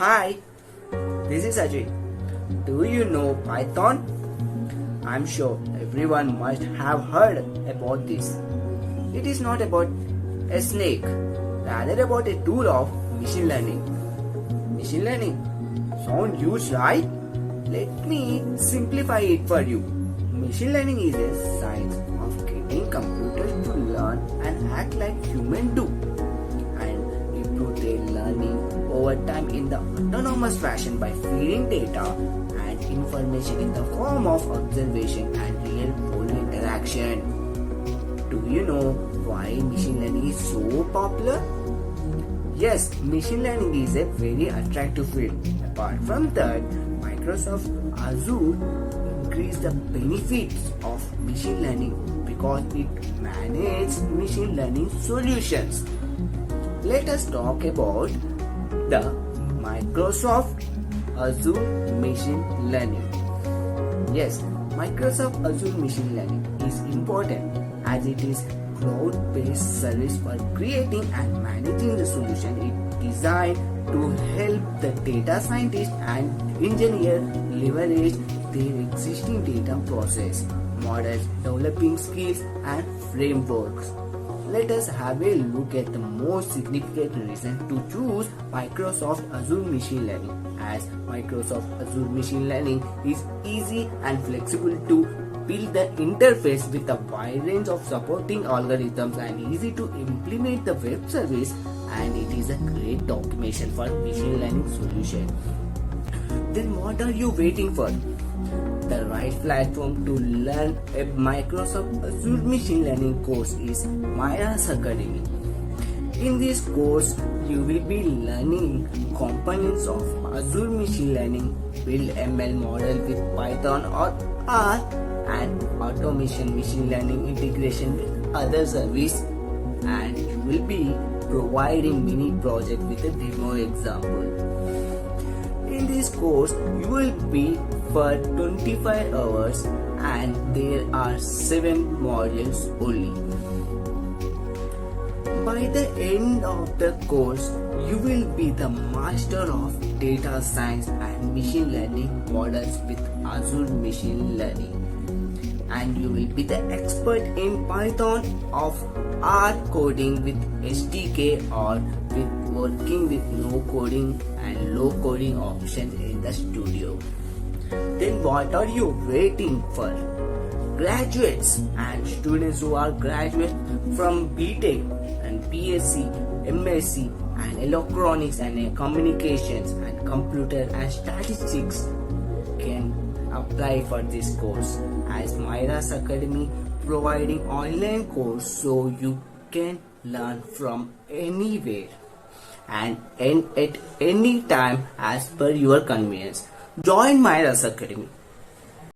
Hi, this is Ajay. Do you know Python? I'm sure everyone must have heard about this. It is not about a snake, rather about a tool of machine learning. Machine learning? Sound huge, right? Let me simplify it for you. Machine learning is a science of getting computers to learn and act like humans do, and improve their learning over time in the autonomous fashion by feeding data and information in the form of observation and real-world interaction. Do you know why machine learning is so popular? Yes, machine learning is a very attractive field. Apart from that, Microsoft Azure increased the benefits of machine learning because it manages machine learning solutions. Let us talk about the Microsoft Azure Machine Learning. Yes, Microsoft Azure Machine Learning is important as it is cloud-based service for creating and managing the solution. It designed to help the data scientists and engineers leverage their existing data process, models, developing skills and frameworks. Let us have a look at the most significant reason to choose Microsoft Azure Machine Learning, as Microsoft Azure Machine Learning is easy and flexible to build the interface with a wide range of supporting algorithms and easy to implement the web service, and it is a great documentation for machine learning solution. Then what are you waiting for? The right platform to learn a Microsoft Azure Machine Learning course is Myra's Academy. In this course, you will be learning components of Azure Machine Learning, build ML model with Python or R, and automation machine learning integration with other service, and you will be providing mini project with a demo example. In this course, you will be for 25 hours and there are 7 modules only. By the end of the course, you will be the master of data science and machine learning models with Azure Machine Learning. And you will be the expert in Python of R coding with SDK or with working with no coding and low coding options in the studio. Then what are you waiting for? Graduates and students who are graduates from BTech and BSc, MSc and Electronics and Communications and Computer and Statistics can apply for this course, as Myra's Academy providing online course so you can learn from anywhere and at any time as per your convenience. Join Myra's Academy.